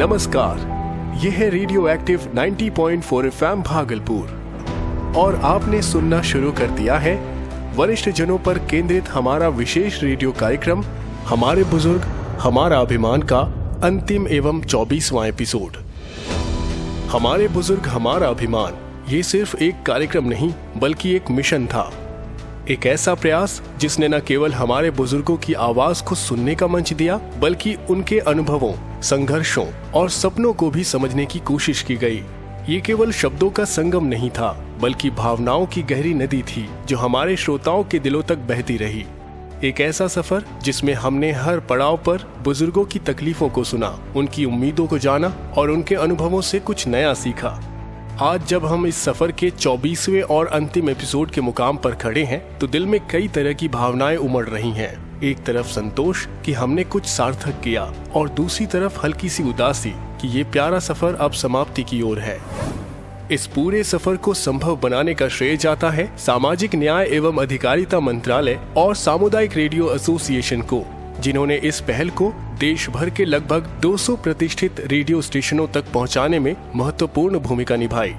नमस्कार, यह है रेडियो एक्टिव 90.4 FM भागलपुर और आपने सुनना शुरू कर दिया है वरिष्ठ जनों पर केंद्रित हमारा विशेष रेडियो कार्यक्रम हमारे बुजुर्ग हमारा अभिमान का अंतिम एवं 24वां एपिसोड। हमारे बुजुर्ग हमारा अभिमान ये सिर्फ एक कार्यक्रम नहीं बल्कि एक मिशन था, एक ऐसा प्रयास जिसने न केवल हमारे बुजुर्गों की आवाज को सुनने का मंच दिया बल्कि उनके अनुभवों, संघर्षों और सपनों को भी समझने की कोशिश की गई। ये केवल शब्दों का संगम नहीं था बल्कि भावनाओं की गहरी नदी थी जो हमारे श्रोताओं के दिलों तक बहती रही। एक ऐसा सफर जिसमें हमने हर पड़ाव पर बुजुर्गों की तकलीफों को सुना, उनकी उम्मीदों को जाना और उनके अनुभवों से कुछ नया सीखा। आज जब हम इस सफर के 24वें और अंतिम एपिसोड के मुकाम पर खड़े हैं तो दिल में कई तरह की भावनाएं उमड़ रही हैं। एक तरफ संतोष कि हमने कुछ सार्थक किया और दूसरी तरफ हल्की सी उदासी कि ये प्यारा सफर अब समाप्ति की ओर है। इस पूरे सफर को संभव बनाने का श्रेय जाता है सामाजिक न्याय एवं अधिकारिता मंत्रालय और सामुदायिक रेडियो एसोसिएशन को, जिन्होंने इस पहल को देश भर के लगभग 200 प्रतिष्ठित रेडियो स्टेशनों तक पहुंचाने में महत्वपूर्ण भूमिका निभाई।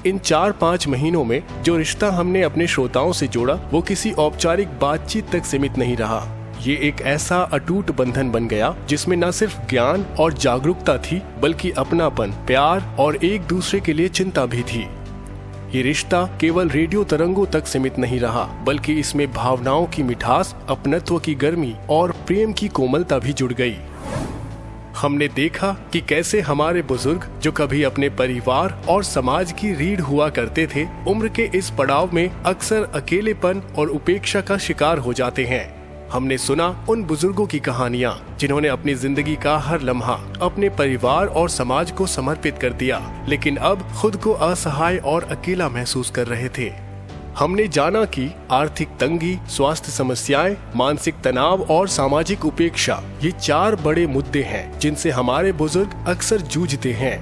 इन 4-5 महीनों में जो रिश्ता हमने अपने श्रोताओं से जोड़ा वो किसी औपचारिक बातचीत तक सीमित नहीं रहा। ये एक ऐसा अटूट बंधन बन गया जिसमें न सिर्फ ज्ञान और जागरूकता थी बल्कि अपनापन, प्यार और एक दूसरे के लिए चिंता भी थी। ये रिश्ता केवल रेडियो तरंगों तक सीमित नहीं रहा बल्कि इसमें भावनाओं की मिठास, अपनत्व की गर्मी और प्रेम की कोमलता भी जुड़ गई। हमने देखा कि कैसे हमारे बुजुर्ग जो कभी अपने परिवार और समाज की रीढ़ हुआ करते थे, उम्र के इस पड़ाव में अक्सर अकेलेपन और उपेक्षा का शिकार हो जाते हैं। हमने सुना उन बुजुर्गों की कहानियाँ जिन्होंने अपनी जिंदगी का हर लम्हा अपने परिवार और समाज को समर्पित कर दिया, लेकिन अब खुद को असहाय और अकेला महसूस कर रहे थे। हमने जाना कि आर्थिक तंगी, स्वास्थ्य समस्याएं, मानसिक तनाव और सामाजिक उपेक्षा ये 4 बड़े मुद्दे हैं जिनसे हमारे बुजुर्ग अक्सर जूझते हैं।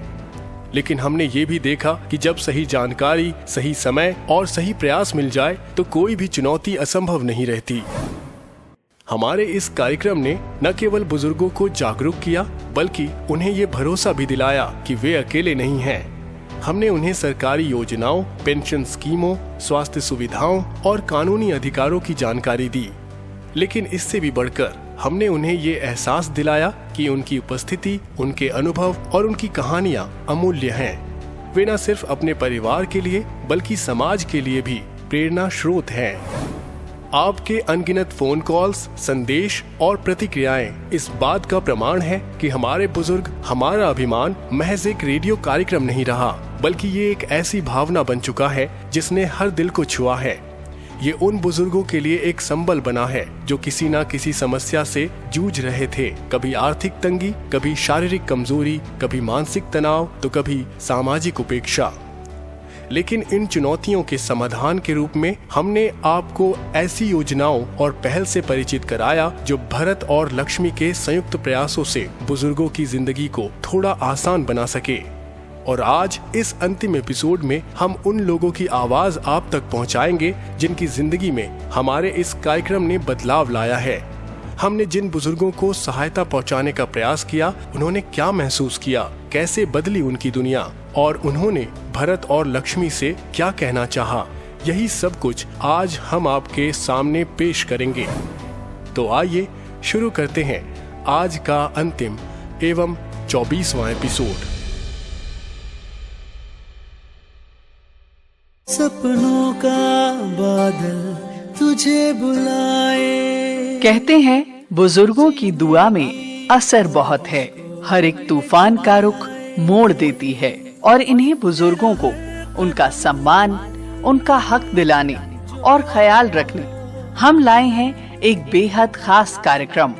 लेकिन हमने ये भी देखा कि जब सही जानकारी, सही समय और सही प्रयास मिल जाए तो कोई भी चुनौती असंभव नहीं रहती। हमारे इस कार्यक्रम ने न केवल बुजुर्गों को जागरूक किया बल्कि उन्हें ये भरोसा भी दिलाया कि वे अकेले नहीं हैं। हमने उन्हें सरकारी योजनाओं, पेंशन स्कीमों, स्वास्थ्य सुविधाओं और कानूनी अधिकारों की जानकारी दी, लेकिन इससे भी बढ़कर हमने उन्हें ये एहसास दिलाया कि उनकी उपस्थिति, उनके अनुभव और उनकी कहानियाँ अमूल्य हैं। वे न सिर्फ अपने परिवार के लिए बल्कि समाज के लिए भी प्रेरणा स्रोत हैं। आपके अनगिनत फोन कॉल्स, संदेश और प्रतिक्रियाएं इस बात का प्रमाण है कि हमारे बुजुर्ग हमारा अभिमान महज एक रेडियो कार्यक्रम नहीं रहा बल्कि ये एक ऐसी भावना बन चुका है जिसने हर दिल को छुआ है। ये उन बुजुर्गों के लिए एक संबल बना है जो किसी न किसी समस्या से जूझ रहे थे, कभी आर्थिक तंगी, कभी शारीरिक कमजोरी, कभी मानसिक तनाव तो कभी सामाजिक उपेक्षा। लेकिन इन चुनौतियों के समाधान के रूप में हमने आपको ऐसी योजनाओं और पहल से परिचित कराया जो भरत और लक्ष्मी के संयुक्त प्रयासों से बुजुर्गों की जिंदगी को थोड़ा आसान बना सके। और आज इस अंतिम एपिसोड में हम उन लोगों की आवाज आप तक पहुंचाएंगे जिनकी जिंदगी में हमारे इस कार्यक्रम ने बदलाव लाया है। हमने जिन बुजुर्गों को सहायता पहुंचाने का प्रयास किया, उन्होंने क्या महसूस किया, कैसे बदली उनकी दुनिया और उन्होंने भरत और लक्ष्मी से क्या कहना चाहा, यही सब कुछ आज हम आपके सामने पेश करेंगे। तो आइए शुरू करते हैं आज का अंतिम एवं 24वां एपिसोड। सपनों का बादल तुझे बुलाए। कहते हैं बुजुर्गों की दुआ में असर बहुत है, हर एक तूफान का रुख मोड़ देती है और इन्हीं बुजुर्गों को उनका सम्मान, उनका हक दिलाने और ख्याल रखने हम लाए हैं एक बेहद खास कार्यक्रम,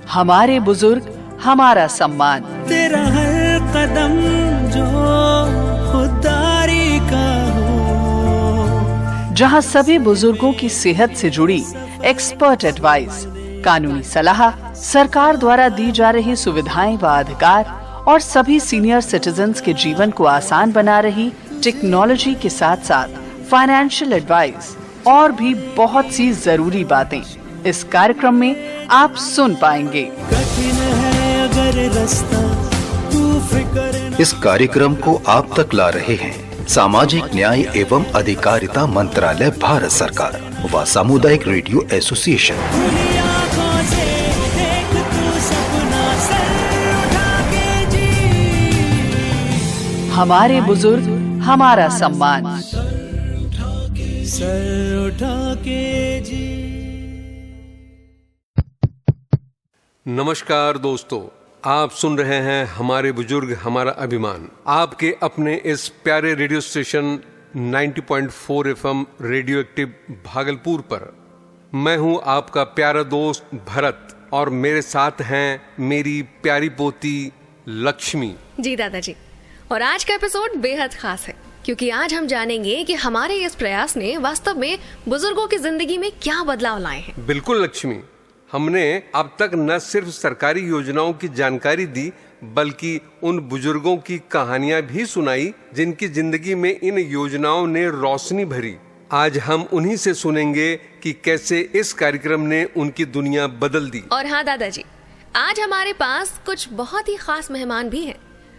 हमारे बुजुर्ग हमारा सम्मान। तेरा हर कदम जो खुदारी का हो, जहां सभी बुजुर्गों की सेहत से जुड़ी एक्सपर्ट एडवाइस, कानूनी सलाह, सरकार द्वारा दी जा रही सुविधाएं व अधिकार और सभी सीनियर सिटीजन्स के जीवन को आसान बना रही टेक्नोलॉजी के साथ साथ फाइनेंशियल एडवाइस और भी बहुत सी जरूरी बातें इस कार्यक्रम में आप सुन पाएंगे। कठिन है अगर रास्ता तू फिक्र इस कार्यक्रम को आप तक ला रहे हैं सामाजिक न्याय एवं अधिकारिता मंत्रालय, भारत सरकार व सामुदायिक रेडियो एसोसिएशन। खुली आँखों से देख तू सपना, सर उठा के जी। हमारे बुजुर्ग हमारा सम्मान। सर उठा के जी। नमस्कार दोस्तों, आप सुन रहे हैं हमारे बुजुर्ग हमारा अभिमान, आपके अपने इस प्यारे radio station 90.4 FM radio active Bhagalpur पर। मैं हूं आपका प्यारा दोस्त भरत और मेरे साथ हैं मेरी प्यारी पोती लक्ष्मी। जी दादाजी, और आज का एपिसोड बेहद खास है क्योंकि आज हम जानेंगे कि हमारे इस प्रयास ने वास्तव में बुजुर्गों की जिंदगी में क्या बदलाव लाए हैं। बिल्कुल लक्ष्मी, हमने अब तक न सिर्फ सरकारी योजनाओं की जानकारी दी बल्कि उन बुजुर्गों की कहानियां भी सुनाई जिनकी जिंदगी में इन योजनाओं ने रोशनी भरी। आज हम उन्हीं से सुनेंगे कि कैसे इस कार्यक्रम ने उनकी दुनिया बदल दी। और हाँ दादाजी, आज हमारे पास कुछ बहुत ही खास मेहमान भी हैं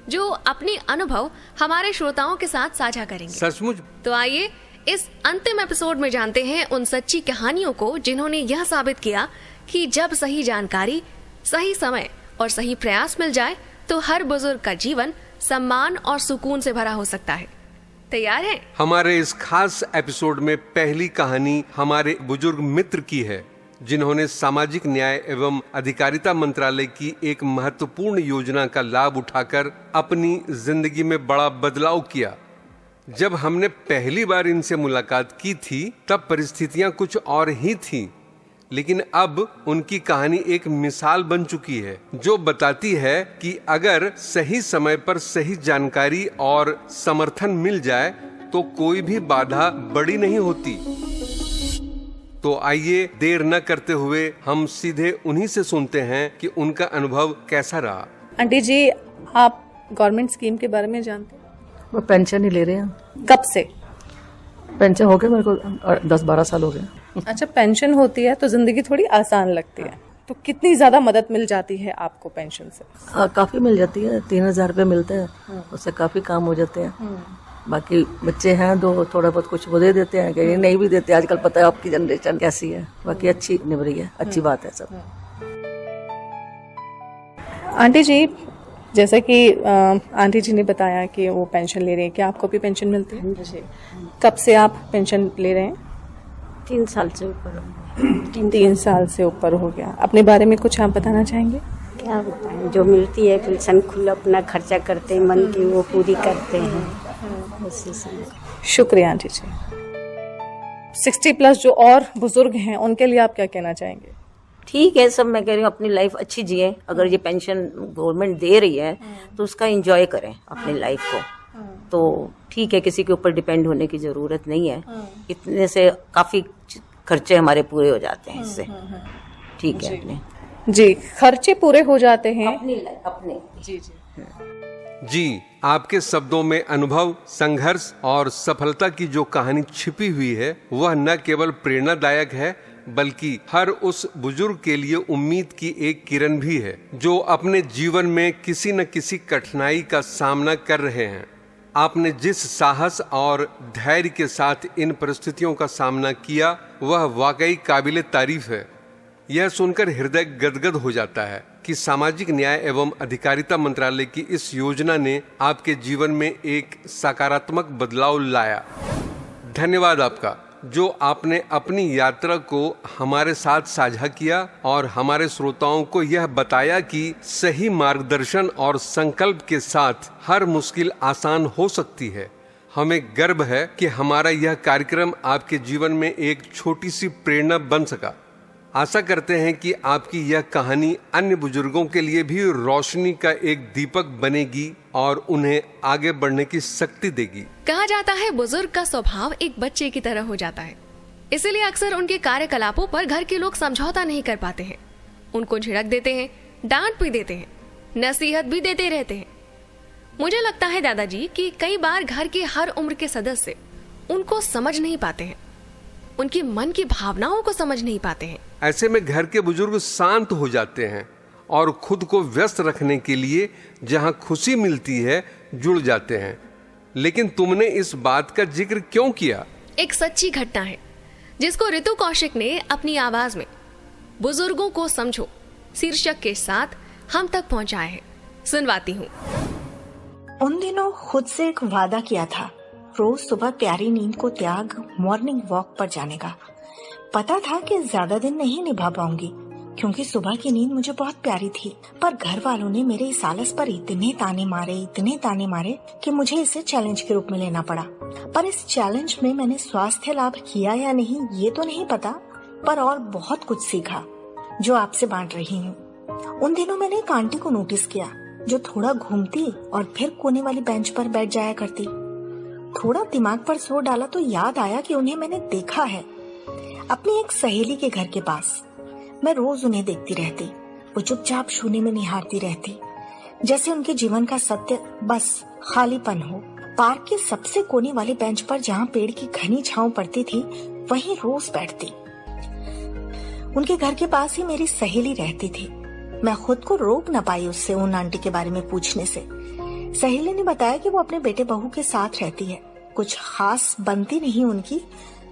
जो अपनी अनुभव हमारे श्रोताओं के साथ साझा करेंगे। सचमुच? तो आइए इस अंतिम एपिसोड में जानते हैं उन सच्ची कहानियों को जिन्होंने यह साबित किया कि जब सही जानकारी, सही समय और सही प्रयास मिल जाए तो हर बुजुर्ग का जीवन सम्मान और सुकून से भरा हो सकता है। तैयार हैं? हमारे इस खास एपिसोड में पहली कहानी हमारे बुजुर्ग मित्र की है जिन्होंने सामाजिक न्याय एवं अधिकारिता मंत्रालय की एक महत्वपूर्ण योजना का लाभ उठाकर अपनी जिंदगी में बड़ा बदलाव किया। जब हमने पहली बार इनसे मुलाकात की थी तब परिस्थितियां कुछ और ही थी, लेकिन अब उनकी कहानी एक मिसाल बन चुकी है जो बताती है कि अगर सही समय पर सही जानकारी और समर्थन मिल जाए तो कोई भी बाधा बड़ी नहीं होती। तो आइए देर न करते हुए हम सीधे उन्हीं से सुनते हैं कि उनका अनुभव कैसा रहा। आंटी जी, आप गवर्नमेंट स्कीम के बारे में जानते हैं? वो पेंशन ही ले रहे हैं। कब से? पेंशन हो गए मेरे को 10-12 साल हो गए। अच्छा, पेंशन होती है तो जिंदगी थोड़ी आसान लगती है। तो कितनी ज्यादा मदद मिल जाती है आपको पेंशन से? काफी मिल जाती है, 3000 रुपये मिलते हैं, उससे काफी काम हो जाते हैं। बाकी बच्चे हैं दो, थोड़ा बहुत कुछ वो दे देते हैं, कहीं नहीं भी देते। आजकल पता है आपकी जनरेशन कैसी है। बाकी अच्छी निभ रही है, अच्छी बात है सब। आंटी जी, जैसे कि आंटी जी ने बताया कि वो पेंशन ले रहे हैं, क्या आपको भी पेंशन मिलती है? कब से आप पेंशन ले रहे हैं? 3 साल से ऊपर। 3 साल से ऊपर हो गया। अपने बारे में कुछ आप बताना चाहेंगे? क्या बताएं, जो मिलती है पेंशन खुला अपना खर्चा करते हैं, मन की वो पूरी करते हैं। शुक्रिया आंटी जी। 60+ जो और बुजुर्ग हैं उनके लिए आप क्या कहना चाहेंगे? ठीक है, सब मैं कह रही हूँ अपनी लाइफ अच्छी जिए। अगर ये पेंशन गवर्नमेंट दे रही है तो उसका एंजॉय करें अपनी लाइफ को। तो ठीक है, किसी के ऊपर डिपेंड होने की जरूरत नहीं है। इतने से काफी खर्चे हमारे पूरे हो जाते हैं इससे। ठीक है अपने जी, खर्चे पूरे हो जाते हैं अपने। जी। जी, आपके शब्दों में अनुभव, संघर्ष और सफलता की जो कहानी छिपी हुई है वह न केवल प्रेरणादायक है बल्कि हर उस बुजुर्ग के लिए उम्मीद की एक किरण भी है जो अपने जीवन में किसी न किसी कठिनाई का सामना कर रहे हैं। आपने जिस साहस और धैर्य के साथ इन परिस्थितियों का सामना किया वह वाकई काबिले तारीफ है। यह सुनकर हृदय गदगद हो जाता है कि सामाजिक न्याय एवं अधिकारिता मंत्रालय की इस योजना ने आपके जीवन में एक सकारात्मक बदलाव लाया। धन्यवाद आपका जो आपने अपनी यात्रा को हमारे साथ साझा किया और हमारे श्रोताओं को यह बताया कि सही मार्गदर्शन और संकल्प के साथ हर मुश्किल आसान हो सकती है। हमें गर्व है कि हमारा यह कार्यक्रम आपके जीवन में एक छोटी सी प्रेरणा बन सका। आशा करते हैं कि आपकी यह कहानी अन्य बुजुर्गों के लिए भी रोशनी का एक दीपक बनेगी और उन्हें आगे बढ़ने की शक्ति देगी। कहा जाता है बुजुर्ग का स्वभाव एक बच्चे की तरह हो जाता है, इसीलिए अक्सर उनके कार्यकलापों पर घर के लोग समझौता नहीं कर पाते हैं। उनको झिड़क देते हैं, डांट भी देते हैं, नसीहत भी देते रहते हैं। मुझे लगता है दादाजी कि कई बार घर के हर उम्र के सदस्य उनको समझ नहीं पाते हैं, उनके मन की भावनाओं को समझ नहीं पाते हैं। ऐसे में घर के बुजुर्ग शांत हो जाते हैं और खुद को व्यस्त रखने के लिए जहां खुशी मिलती है जुड़ जाते हैं। लेकिन तुमने इस बात का जिक्र क्यों किया? एक सच्ची घटना है जिसको ऋतु कौशिक ने अपनी आवाज में बुजुर्गों को समझो शीर्षक के साथ हम तक पहुंचाया है। सुनवाती हूँ। उन दिनों खुद से एक वादा किया था, रोज सुबह प्यारी नींद को त्याग मॉर्निंग वॉक पर जाने का। पता था कि ज्यादा दिन नहीं निभा पाऊंगी क्योंकि सुबह की नींद मुझे बहुत प्यारी थी, पर घर वालों ने मेरे इस आलस पर इतने ताने मारे कि मुझे इसे चैलेंज के रूप में लेना पड़ा। पर इस चैलेंज में मैंने स्वास्थ्य लाभ किया या नहीं ये तो नहीं पता, पर और बहुत कुछ सीखा जो आपसे बांट रही हूँ। उन दिनों मैंने एक आंटी को नोटिस किया जो थोड़ा घूमती और फिर कोने वाली बेंच पर बैठ जाया करती। थोड़ा दिमाग पर जोर डाला तो याद आया कि उन्हें मैंने देखा है अपनी एक सहेली के घर के पास। मैं रोज उन्हें देखती रहती, वो चुपचाप शून्य में निहारती रहती, जैसे उनके जीवन का सत्य बस खालीपन हो। पार्क के सबसे कोने वाली बेंच पर जहाँ पेड़ की घनी छांव पड़ती थी वहीं रोज बैठती। उनके घर के पास ही मेरी सहेली रहती थी। मैं खुद को रोक न पाई उससे उन आंटी के बारे में पूछने से। सहेली ने बताया कि वो अपने बेटे बहू के साथ रहती है, कुछ खास बनती नहीं उनकी,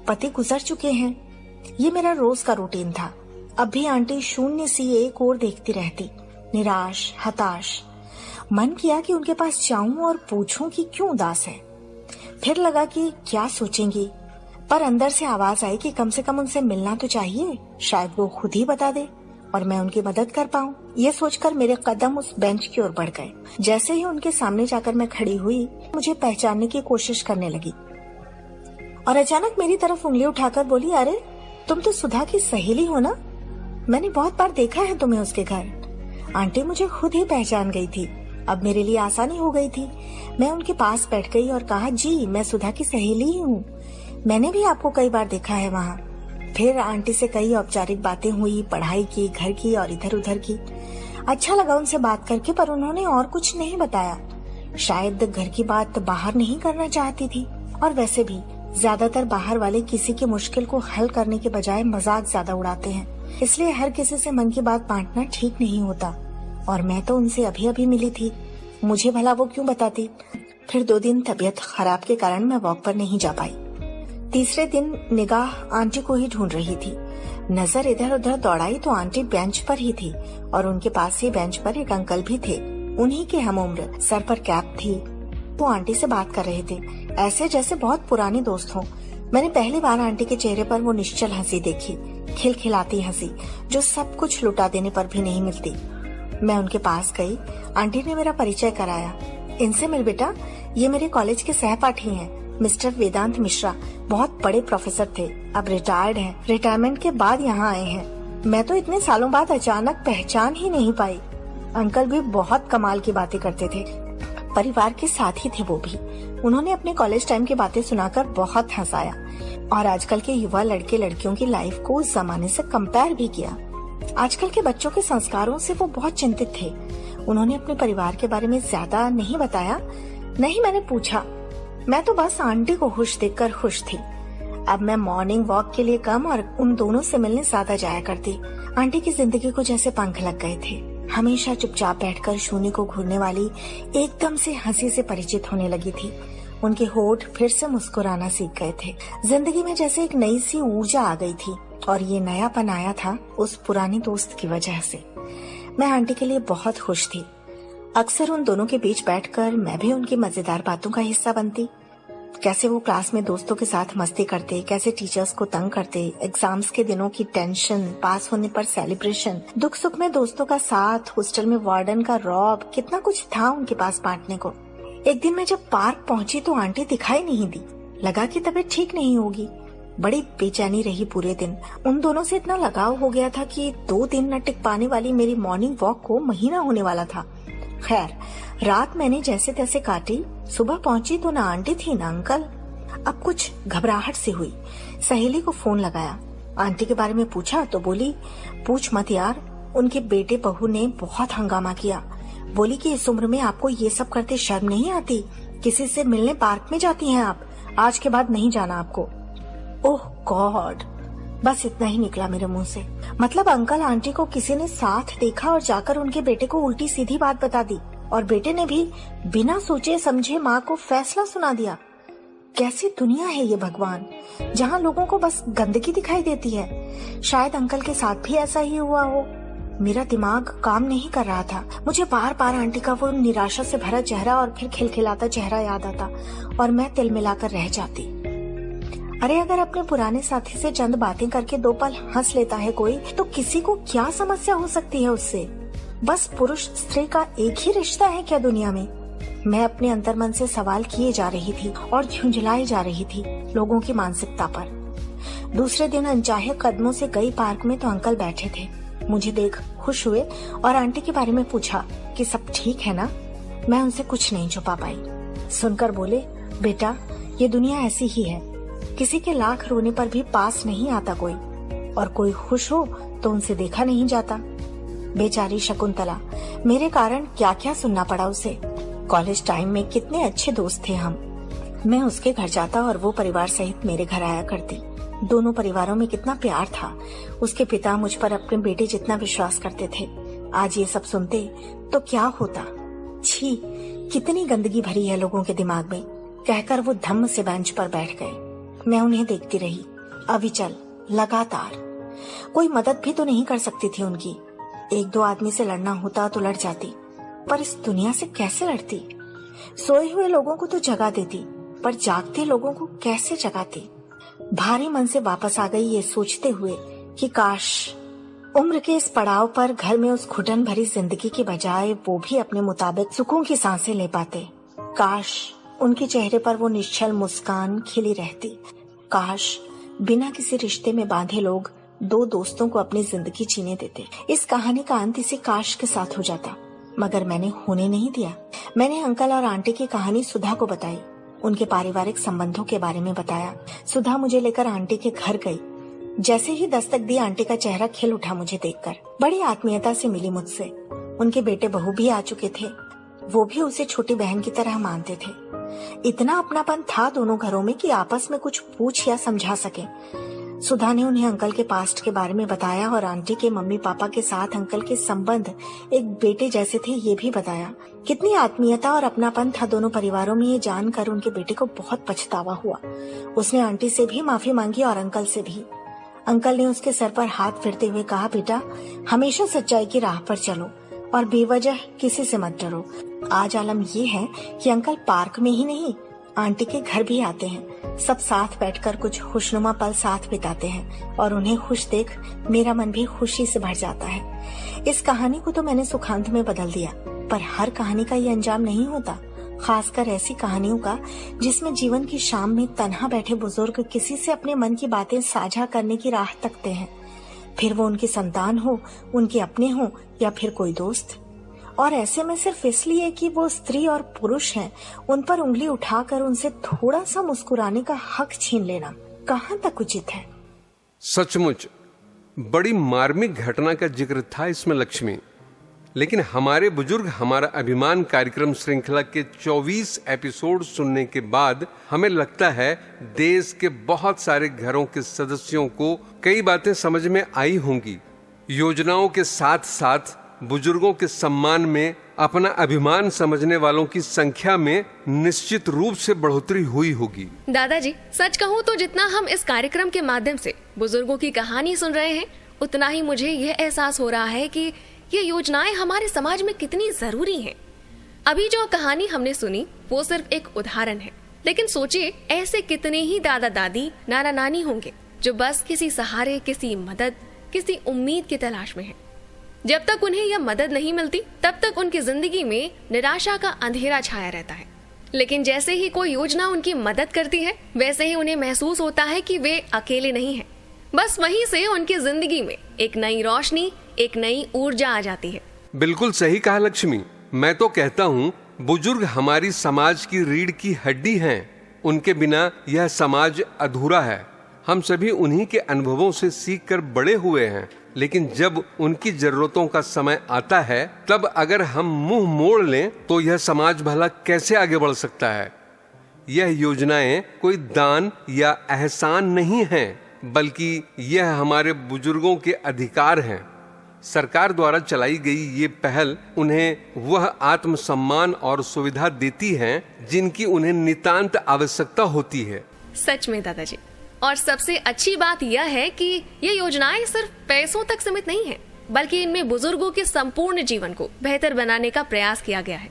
पति गुजर चुके हैं। ये मेरा रोज का रूटीन था। अब भी आंटी शून्य सी एक ओर देखती रहती, निराश हताश। मन किया कि उनके पास जाऊं और पूछूं कि क्यों उदास है। फिर लगा कि क्या सोचेंगी, पर अंदर से आवाज आई कि कम से कम उनसे मिलना तो चाहिए, शायद वो खुद ही बता दे और मैं उनकी मदद कर पाऊं। ये सोचकर मेरे कदम उस बेंच की ओर बढ़ गए। जैसे ही उनके सामने जाकर मैं खड़ी हुई, मुझे पहचानने की कोशिश करने लगी और अचानक मेरी तरफ उंगली उठाकर बोली, अरे तुम तो सुधा की सहेली हो ना, मैंने बहुत बार देखा है तुम्हें उसके घर। आंटी मुझे खुद ही पहचान गई थी। अब मेरे लिए आसानी हो गई थी। मैं उनके पास बैठ गई और कहा, जी मैं सुधा की सहेली ही हूँ, मैंने भी आपको कई बार देखा है वहाँ। फिर आंटी से कई औपचारिक बातें हुई, पढ़ाई की, घर की और इधर उधर की। अच्छा लगा उनसे बात करके, पर उन्होंने और कुछ नहीं बताया। शायद घर की बात बाहर नहीं करना चाहती थी, और वैसे भी ज्यादातर बाहर वाले किसी की मुश्किल को हल करने के बजाय मजाक ज्यादा उड़ाते हैं, इसलिए हर किसी से मन की बात बांटना ठीक नहीं होता। और मैं तो उनसे अभी अभी मिली थी, मुझे भला वो क्यों बताती। फिर 2 दिन तबीयत खराब के कारण मैं वॉक पर नहीं जा पाई। तीसरे दिन निगाह आंटी को ही ढूंढ रही थी। नजर इधर उधर दौड़ाई तो आंटी बेंच पर ही थी और उनके पास ही बेंच पर एक अंकल भी थे, उन्हीं के हम उम्र, सर पर कैप थी। वो आंटी से बात कर रहे थे, ऐसे जैसे बहुत पुराने दोस्त हों। मैंने पहली बार आंटी के चेहरे पर वो निश्चल हंसी देखी, खिलखिलाती हंसी जो सब कुछ लुटा देने पर भी नहीं मिलती। मैं उनके पास गई। आंटी ने मेरा परिचय कराया। इनसे मिल बेटा, ये मेरे कॉलेज के सहपाठी हैं, मिस्टर वेदांत मिश्रा। बहुत बड़े प्रोफेसर थे, अब रिटायर्ड हैं। रिटायरमेंट के बाद यहाँ आए हैं। मैं तो इतने सालों बाद अचानक पहचान ही नहीं पाई। अंकल भी बहुत कमाल की बातें करते थे, परिवार के साथ ही थे वो भी। उन्होंने अपने कॉलेज टाइम की बातें सुनाकर बहुत हंसाया और आजकल के युवा लड़के लड़कियों की लाइफ को उस जमाने से कंपेयर भी किया। आजकल के बच्चों के संस्कारों से वो बहुत चिंतित थे। उन्होंने अपने परिवार के बारे में ज्यादा नहीं बताया, नहीं मैंने पूछा। मैं तो बस आंटी को खुश देखकर खुश थी। अब मैं मॉर्निंग वॉक के लिए कम और उन दोनों से मिलने ज्यादा जाया करती। आंटी की जिंदगी को जैसे पंख लग गए थे। हमेशा चुपचाप बैठकर शून्य को घूरने वाली एकदम से हंसी से परिचित होने लगी थी। उनके होठ फिर से मुस्कुराना सीख गए थे। जिंदगी में जैसे एक नई सी ऊर्जा आ गई थी और ये नयापन आया था उस पुरानी दोस्त की वजह से। मैं आंटी के लिए बहुत खुश थी। अक्सर उन दोनों के बीच बैठकर मैं भी उनकी मजेदार बातों का हिस्सा बनती। कैसे वो क्लास में दोस्तों के साथ मस्ती करते, कैसे टीचर्स को तंग करते, एग्जाम्स के दिनों की टेंशन, पास होने पर सेलिब्रेशन, दुख सुख में दोस्तों का साथ, हॉस्टल में वार्डन का रौब, कितना कुछ था उनके पास बांटने को। एक दिन मैं जब पार्क पहुंची तो आंटी दिखाई नहीं दी। लगा कि तबीयत ठीक नहीं होगी। बड़ी बेचैनी रही पूरे दिन। उन दोनों से इतना लगाव हो गया था कि 2 दिन न टिक पाने वाली मेरी मॉर्निंग वॉक को महीना होने वाला था। खैर, रात मैंने जैसे तैसे काटी। सुबह पहुंची तो ना आंटी थी ना अंकल। अब कुछ घबराहट सी हुई। सहेली को फोन लगाया, आंटी के बारे में पूछा तो बोली, पूछ मत यार, उनके बेटे बहू ने बहुत हंगामा किया। बोली कि इस उम्र में आपको ये सब करते शर्म नहीं आती? किसी से मिलने पार्क में जाती हैं आप, आज के बाद नहीं जाना आपको। ओह गॉड, बस इतना ही निकला मेरे मुंह से। मतलब अंकल आंटी को किसी ने साथ देखा और जाकर उनके बेटे को उल्टी सीधी बात बता दी, और बेटे ने भी बिना सोचे समझे माँ को फैसला सुना दिया। कैसी दुनिया है ये भगवान, जहाँ लोगों को बस गंदगी दिखाई देती है। शायद अंकल के साथ भी ऐसा ही हुआ हो। मेरा दिमाग काम नहीं कर रहा था। मुझे बार बार आंटी का वो निराशा से भरा चेहरा और फिर खिलखिलाता चेहरा याद आता और मैं तिल मिलाकर रह जाती। अरे अगर अपने पुराने साथी से चंद बातें करके 2 पल हंस लेता है कोई, तो किसी को क्या समस्या हो सकती है उससे। बस पुरुष स्त्री का एक ही रिश्ता है क्या दुनिया में? मैं अपने अंतर्मन से सवाल किए जा रही थी और झुंझलाई जा रही थी लोगों की मानसिकता पर। दूसरे दिन अनचाहे कदमों से गई पार्क में तो अंकल बैठे थे। मुझे देख खुश हुए और आंटी के बारे में पूछा कि सब ठीक है ना। मैं उनसे कुछ नहीं छुपा पाई। सुनकर बोले, बेटा ये दुनिया ऐसी ही है, किसी के लाख रोने पर भी पास नहीं आता कोई, और कोई खुश हो तो उनसे देखा नहीं जाता। बेचारी शकुंतला, मेरे कारण क्या क्या सुनना पड़ा उसे। कॉलेज टाइम में कितने अच्छे दोस्त थे हम। मैं उसके घर जाता और वो परिवार सहित मेरे घर आया करती। दोनों परिवारों में कितना प्यार था। उसके पिता मुझ पर अपने बेटे जितना विश्वास करते थे। आज ये सब सुनते तो क्या होता। छी, कितनी गंदगी भरी है लोगों के दिमाग में, कहकर वो धम्म से बेंच पर बैठ गए। मैं उन्हें देखती रही, अविचल, लगातार। कोई मदद भी तो नहीं कर सकती थी उनकी। 1-2 आदमी से लड़ना होता तो लड़ जाती, पर इस दुनिया से कैसे लड़ती। सोए हुए लोगों को तो जगा देती, पर जागते लोगों को कैसे जगाती। भारी मन से वापस आ गई ये सोचते हुए कि काश उम्र के इस पड़ाव पर घर में उस घुटन भरी जिंदगी के बजाय वो भी अपने मुताबिक सुकून की सांसें ले पाते। काश उनके चेहरे पर वो निश्चल मुस्कान खिली रहती। काश बिना किसी रिश्ते में बांधे लोग 2 दोस्तों को अपनी जिंदगी जीने देते। इस कहानी का अंत इसी काश के साथ हो जाता, मगर मैंने होने नहीं दिया। मैंने अंकल और आंटी की कहानी सुधा को बताई, उनके पारिवारिक संबंधों के बारे में बताया। सुधा मुझे लेकर आंटी के घर गई। जैसे ही दस्तक दी, आंटी का चेहरा खिल उठा मुझे देखकर। बड़ी आत्मीयता से मिली मुझसे। उनके बेटे बहू भी आ चुके थे। वो भी उसे छोटी बहन की तरह मानते थे। इतना अपनापन था दोनों घरों में कि आपस में कुछ पूछ या समझा सके। सुधा ने उन्हें अंकल के पास्ट के बारे में बताया और आंटी के मम्मी पापा के साथ अंकल के संबंध एक बेटे जैसे थे ये भी बताया। कितनी आत्मीयता और अपनापन था दोनों परिवारों में, ये जानकर उनके बेटे को बहुत पछतावा हुआ। उसने आंटी से भी माफी मांगी और अंकल से भी। अंकल ने उसके सर पर हाथ फेरते हुए कहा, बेटा हमेशा सच्चाई की राह पर चलो और बेवजह किसी से मत डरो। आज आलम ये है कि अंकल पार्क में ही नहीं, आंटी के घर भी आते हैं। सब साथ बैठकर कुछ खुशनुमा पल साथ बिताते हैं और उन्हें खुश देख मेरा मन भी खुशी से भर जाता है। इस कहानी को तो मैंने सुखांत में बदल दिया, पर हर कहानी का ये अंजाम नहीं होता। खासकर ऐसी कहानियों का जिसमें जीवन की शाम में तन्हा बैठे बुजुर्ग किसी से अपने मन की बातें साझा करने की राह तकते हैं, फिर वो उनकी संतान हो, उनके अपने हो या फिर कोई दोस्त। और ऐसे में सिर्फ इसलिए कि वो स्त्री और पुरुष हैं, उन पर उंगली उठाकर उनसे थोड़ा सा मुस्कुराने का हक छीन लेना कहाँ तक उचित है। सचमुच बड़ी मार्मिक घटना का जिक्र था इसमें लक्ष्मी। लेकिन हमारे बुजुर्ग हमारा अभिमान कार्यक्रम श्रृंखला के 24 एपिसोड सुनने के बाद हमें लगता है देश के बहुत सारे घरों के सदस्यों को कई बातें समझ में आई होंगी। योजनाओं के साथ साथ बुजुर्गों के सम्मान में अपना अभिमान समझने वालों की संख्या में निश्चित रूप से बढ़ोतरी हुई होगी। दादाजी, सच कहूँ तो जितना हम इस कार्यक्रम के माध्यम से बुजुर्गों की कहानी सुन रहे हैं, उतना ही मुझे यह एहसास हो रहा है कि ये योजनाएं हमारे समाज में कितनी जरूरी हैं। अभी जो कहानी हमने सुनी वो सिर्फ एक उदाहरण है, लेकिन सोचिए ऐसे कितने ही दादा दादी, नाना नानी होंगे जो बस किसी सहारे, किसी मदद, किसी उम्मीद की तलाश में हैं। जब तक उन्हें यह मदद नहीं मिलती तब तक उनकी जिंदगी में निराशा का अंधेरा छाया रहता है। लेकिन जैसे ही कोई योजना उनकी मदद करती है, वैसे ही उन्हें महसूस होता है कि वे अकेले नहीं हैं। बस वहीं से उनकी जिंदगी में एक नई रोशनी, एक नई ऊर्जा आ जाती है। बिल्कुल सही कहा लक्ष्मी। मैं तो कहता हूँ बुजुर्ग हमारी समाज की रीढ़ की हड्डी हैं। उनके बिना यह समाज अधूरा है। हम सभी उन्हीं के अनुभवों से सीखकर बड़े हुए हैं, लेकिन जब उनकी जरूरतों का समय आता है तब अगर हम मुंह मोड़ लें तो यह समाज भला कैसे आगे बढ़ सकता है। यह योजनाएं कोई दान या एहसान नहीं हैं, बल्कि यह हमारे बुजुर्गों के अधिकार हैं। सरकार द्वारा चलाई गई ये पहल उन्हें वह आत्मसम्मान और सुविधा देती है जिनकी उन्हें नितांत आवश्यकता होती है। सच में दादाजी, और सबसे अच्छी बात यह है कि ये योजनाएं सिर्फ पैसों तक सीमित नहीं है, बल्कि इनमें बुजुर्गों के संपूर्ण जीवन को बेहतर बनाने का प्रयास किया गया है।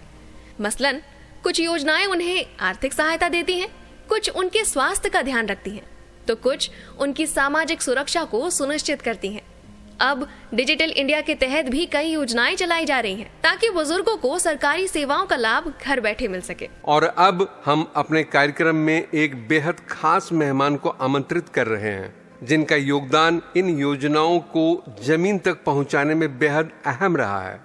मसलन कुछ योजनाएं उन्हें आर्थिक सहायता देती हैं, कुछ उनके स्वास्थ्य का ध्यान रखती हैं, तो कुछ उनकी सामाजिक सुरक्षा को सुनिश्चित करती हैं। अब डिजिटल इंडिया के तहत भी कई योजनाएं चलाई जा रही हैं ताकि बुजुर्गों को सरकारी सेवाओं का लाभ घर बैठे मिल सके। और अब हम अपने कार्यक्रम में एक बेहद खास मेहमान को आमंत्रित कर रहे हैं, जिनका योगदान इन योजनाओं को जमीन तक पहुंचाने में बेहद अहम रहा है।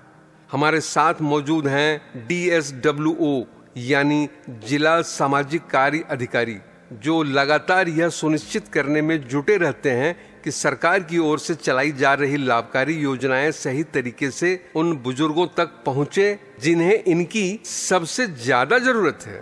हमारे साथ मौजूद हैं DSWO यानी जिला सामाजिक कार्य अधिकारी, जो लगातार यह सुनिश्चित करने में जुटे रहते हैं कि सरकार की ओर से चलाई जा रही लाभकारी योजनाएं सही तरीके से उन बुजुर्गों तक पहुंचे जिन्हें इनकी सबसे ज्यादा जरूरत है।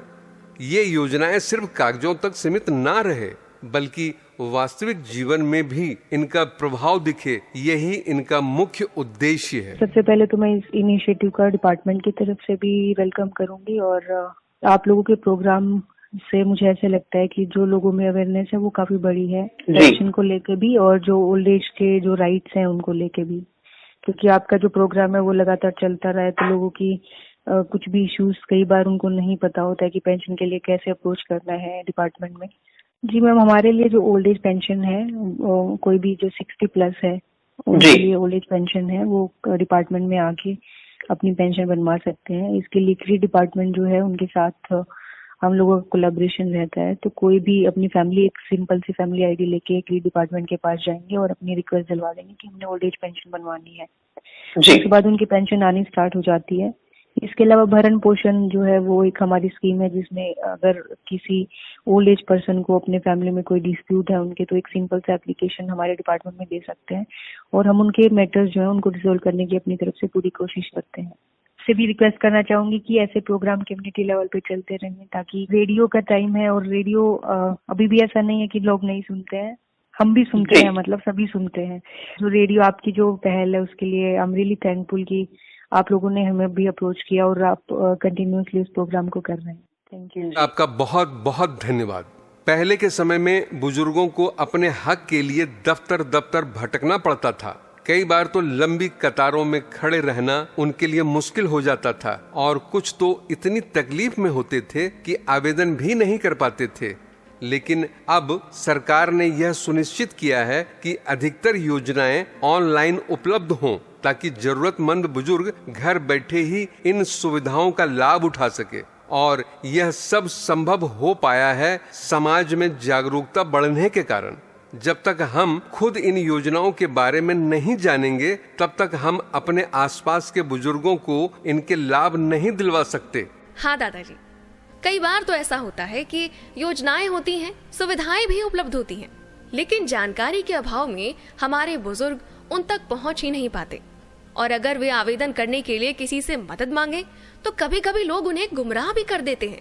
ये योजनाएं सिर्फ कागजों तक सीमित ना रहे, बल्कि वास्तविक जीवन में भी इनका प्रभाव दिखे, यही इनका मुख्य उद्देश्य है। सबसे पहले तो मैं इस इनिशिएटिव का डिपार्टमेंट की तरफ से भी वेलकम करूंगी, और आप लोगों के प्रोग्राम से मुझे ऐसे लगता है कि जो लोगों में अवेयरनेस है वो काफी बड़ी है, पेंशन को लेके भी और जो ओल्ड एज के जो राइट्स हैं उनको लेके भी, क्योंकि आपका जो प्रोग्राम है वो लगातार चलता रहा है तो लोगों की कुछ भी इश्यूज कई बार उनको नहीं पता होता है कि पेंशन के लिए कैसे अप्रोच करना है डिपार्टमेंट में। जी मैम, हमारे लिए जो ओल्ड एज पेंशन है, कोई भी जो 60 प्लस है उनके लिए ओल्ड एज पेंशन है, वो डिपार्टमेंट में आके अपनी पेंशन बनवा सकते हैं। इसके लिए क्री डिपार्टमेंट जो है उनके साथ हम लोगों का कोलैबोरेशन रहता है, तो कोई भी अपनी फैमिली, एक सिंपल सी फैमिली आईडी लेके क्री डिपार्टमेंट के पास जाएंगे और अपनी रिक्वेस्ट दिलवा देंगे कि हमने ओल्ड एज पेंशन बनवानी है। उसके बाद उनकी पेंशन आनी स्टार्ट हो जाती है। इसके अलावा भरण पोषण जो है वो एक हमारी स्कीम है, जिसमें अगर किसी ओल्ड एज पर्सन को अपने फैमिली में कोई डिस्प्यूट है उनके, तो एक सिंपल सा एप्लीकेशन हमारे डिपार्टमेंट में दे सकते हैं और हम उनके मैटर्स जो है उनको रिजोल्व करने की अपनी तरफ से पूरी कोशिश करते हैं। से भी रिक्वेस्ट करना चाहूंगी कि ऐसे प्रोग्राम कम्युनिटी लेवल पे चलते रहेंगे, ताकि रेडियो का टाइम है और रेडियो अभी भी ऐसा नहीं है कि लोग नहीं सुनते हैं, हम भी सुनते हैं, मतलब सभी सुनते हैं। जो रेडियो आपकी जो पहल है उसके लिए आई एम रियली थैंकफुल कि आप लोगों ने हमें भी अप्रोच किया और आप कंटिन्यूअसली उस प्रोग्राम को कर रहे हैं। Thank you. आपका बहुत बहुत धन्यवाद। पहले के समय में बुजुर्गों को अपने हक के लिए दफ्तर दफ्तर भटकना पड़ता था। कई बार तो लंबी कतारों में खड़े रहना उनके लिए मुश्किल हो जाता था और कुछ तो इतनी तकलीफ में होते थे कि आवेदन भी नहीं कर पाते थे। लेकिन अब सरकार ने यह सुनिश्चित किया है कि अधिकतर योजनाएं ऑनलाइन उपलब्ध हों, ताकि जरूरतमंद बुजुर्ग घर बैठे ही इन सुविधाओं का लाभ उठा सके। और यह सब संभव हो पाया है समाज में जागरूकता बढ़ने के कारण। जब तक हम खुद इन योजनाओं के बारे में नहीं जानेंगे, तब तक हम अपने आसपास के बुजुर्गों को इनके लाभ नहीं दिलवा सकते। हाँ दादाजी, कई बार तो ऐसा होता है कि योजनाएं होती हैं, सुविधाएं भी उपलब्ध होती हैं, लेकिन जानकारी के अभाव में हमारे बुजुर्ग उन तक पहुंच ही नहीं पाते। और अगर वे आवेदन करने के लिए किसी से मदद मांगे तो कभी कभी लोग उन्हें गुमराह भी कर देते हैं।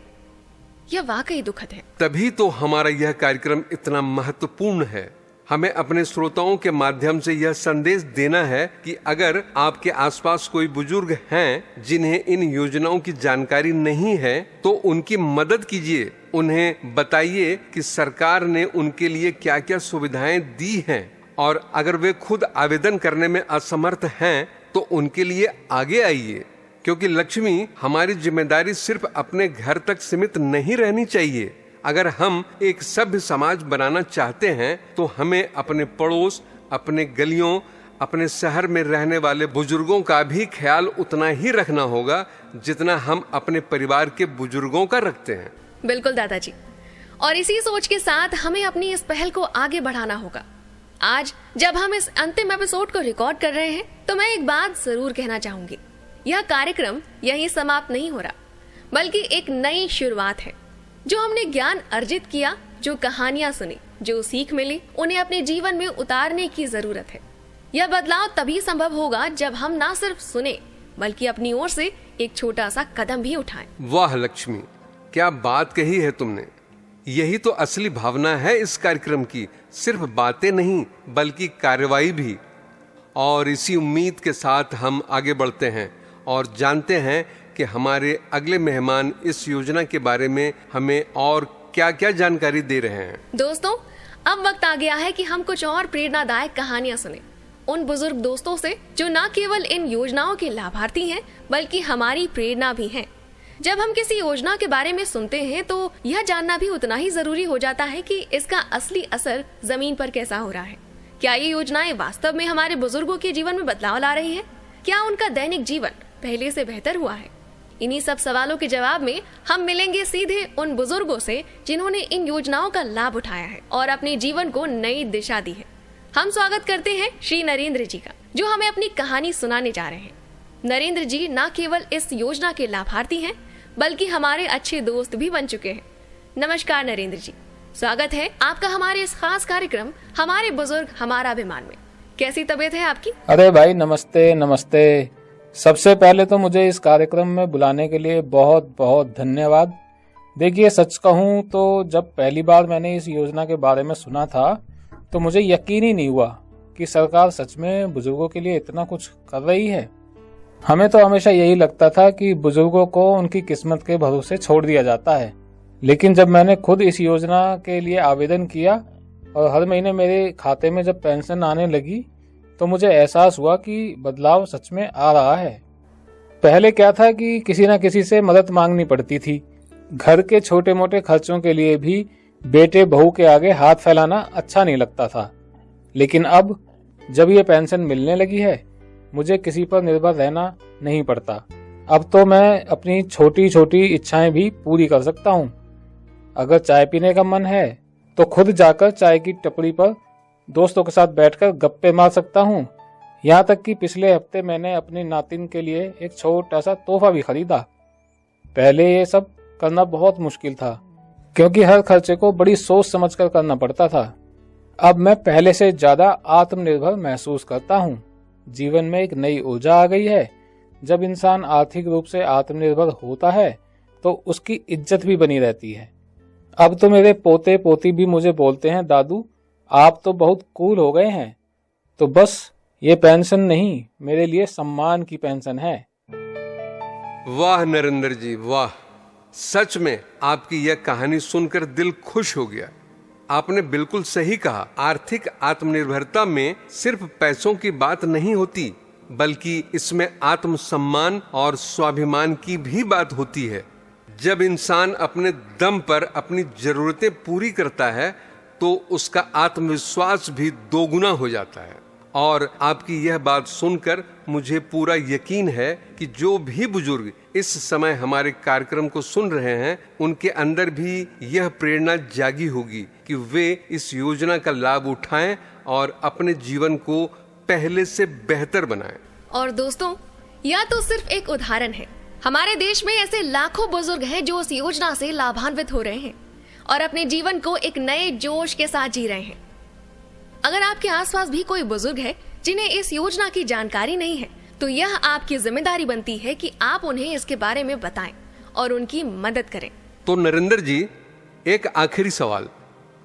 यह वाकई दुखद है। तभी तो हमारा यह कार्यक्रम इतना महत्वपूर्ण है। हमें अपने श्रोताओं के माध्यम से यह संदेश देना है कि अगर आपके आसपास कोई बुजुर्ग हैं जिन्हें इन योजनाओं की जानकारी नहीं है, तो उनकी मदद कीजिए। उन्हें बताइए कि सरकार ने उनके लिए क्या क्या सुविधाएं दी हैं, और अगर वे खुद आवेदन करने में असमर्थ हैं तो उनके लिए आगे आइए, क्योंकि लक्ष्मी, हमारी जिम्मेदारी सिर्फ अपने घर तक सीमित नहीं रहनी चाहिए। अगर हम एक सभ्य समाज बनाना चाहते हैं तो हमें अपने पड़ोस, अपने गलियों, अपने शहर में रहने वाले बुजुर्गों का भी ख्याल उतना ही रखना होगा जितना हम अपने परिवार के बुजुर्गों का रखते हैं। बिल्कुल दादाजी, और इसी सोच के साथ हमें अपनी इस पहल को आगे बढ़ाना होगा। आज जब हम इस अंतिम एपिसोड को रिकॉर्ड कर रहे हैं, तो मैं एक बात जरूर कहना चाहूंगी। यह कार्यक्रम यहीं समाप्त नहीं हो रहा, बल्कि एक नई शुरुआत है। जो हमने ज्ञान अर्जित किया, जो कहानियां सुनी, जो सीख मिली, उन्हें अपने जीवन में उतारने की जरूरत है। यह बदलाव तभी संभव होगा जब हम ना सिर्फ सुने, बल्कि अपनी ओर से एक छोटा सा कदम भी उठाएं। वाह लक्ष्मी, क्या बात कही है तुमने। यही तो असली भावना है इस कार्यक्रम की, सिर्फ बातें नहीं बल्कि कार्रवाई भी। और इसी उम्मीद के साथ हम आगे बढ़ते हैं और जानते हैं कि हमारे अगले मेहमान इस योजना के बारे में हमें और क्या क्या जानकारी दे रहे हैं। दोस्तों, अब वक्त आ गया है कि हम कुछ और प्रेरणादायक कहानियां सुने उन बुजुर्ग दोस्तों से जो न केवल इन योजनाओं के लाभार्थी हैं बल्कि हमारी प्रेरणा भी हैं। जब हम किसी योजना के बारे में सुनते हैं तो यह जानना भी उतना ही जरूरी हो जाता है कि इसका असली असर जमीन पर कैसा हो रहा है। क्या ये योजनाएं वास्तव में हमारे बुजुर्गों के जीवन में बदलाव ला रही है? क्या उनका दैनिक जीवन पहले से बेहतर हुआ है? इन्हीं सब सवालों के जवाब में हम मिलेंगे सीधे उन बुजुर्गों से जिन्होंने इन योजनाओं का लाभ उठाया है और अपने जीवन को नई दिशा दी है। हम स्वागत करते हैं श्री नरेंद्र जी का, जो हमें अपनी कहानी सुनाने जा रहे हैं। नरेंद्र जी न केवल इस योजना के लाभार्थी हैं बल्कि हमारे अच्छे दोस्त भी बन चुके हैं। नमस्कार नरेंद्र जी, स्वागत है आपका हमारे इस खास कार्यक्रम हमारे बुजुर्ग हमारा अभिमान में। कैसी तबीयत है आपकी? अरे भाई नमस्ते नमस्ते। सबसे पहले तो मुझे इस कार्यक्रम में बुलाने के लिए बहुत बहुत धन्यवाद। देखिए, सच कहूँ तो जब पहली बार मैंने इस योजना के बारे में सुना था तो मुझे यकीन ही नहीं हुआ कि सरकार सच में बुजुर्गों के लिए इतना कुछ कर रही है। हमें तो हमेशा यही लगता था कि बुजुर्गों को उनकी किस्मत के भरोसे छोड़ दिया जाता है, लेकिन जब मैंने खुद इस योजना के लिए आवेदन किया और हर महीने मेरे खाते में जब पेंशन आने लगी तो मुझे एहसास हुआ कि बदलाव सच में आ रहा है। पहले क्या था कि किसी न किसी से मदद मांगनी पड़ती थी। घर के छोटे मोटे खर्चों के लिए भी बेटे बहू के आगे हाथ फैलाना अच्छा नहीं लगता था, लेकिन अब जब ये पेंशन मिलने लगी है मुझे किसी पर निर्भर रहना नहीं पड़ता। अब तो मैं अपनी छोटी छोटी इच्छाएं भी पूरी कर सकता हूँ। अगर चाय पीने का मन है तो खुद जाकर चाय की टपरी पर दोस्तों के साथ बैठकर गप्पे मार सकता हूँ। यहाँ तक कि पिछले हफ्ते मैंने अपनी नातिन के लिए एक छोटा सा तोहफा भी खरीदा। पहले ये सब करना बहुत मुश्किल था क्योंकि हर खर्चे को बड़ी सोच समझकर करना पड़ता था। अब मैं पहले से ज्यादा आत्मनिर्भर महसूस करता हूँ। जीवन में एक नई ऊर्जा आ गई है। जब इंसान आर्थिक रूप से आत्मनिर्भर होता है तो उसकी इज्जत भी बनी रहती है। अब तो मेरे पोते पोती भी मुझे बोलते हैं, दादू आप तो बहुत कूल हो गए हैं। तो बस ये पेंशन नहीं, मेरे लिए सम्मान की पेंशन है। वाह नरेंद्र जी वाह, सच में आपकी यह कहानी सुनकर दिल खुश हो गया। आपने बिल्कुल सही कहा, आर्थिक आत्मनिर्भरता में सिर्फ पैसों की बात नहीं होती बल्कि इसमें आत्मसम्मान और स्वाभिमान की भी बात होती है। जब इंसान अपने दम पर अपनी जरूरतें पूरी करता है तो उसका आत्मविश्वास भी दोगुना हो जाता है। और आपकी यह बात सुनकर मुझे पूरा यकीन है कि जो भी बुजुर्ग इस समय हमारे कार्यक्रम को सुन रहे हैं उनके अंदर भी यह प्रेरणा जागी होगी कि वे इस योजना का लाभ उठाएं और अपने जीवन को पहले से बेहतर बनाएं। और दोस्तों, यह तो सिर्फ एक उदाहरण है। हमारे देश में ऐसे लाखों बुजुर्ग हैं जो इस योजना से लाभान्वित हो रहे हैं और अपने जीवन को एक नए जोश के साथ जी रहे हैं। अगर आपके आसपास भी कोई बुजुर्ग है जिन्हें इस योजना की जानकारी नहीं है तो यह आपकी जिम्मेदारी बनती है कि आप उन्हें इसके बारे में बताएं और उनकी मदद करें। तो नरेंद्र जी, एक आखिरी सवाल,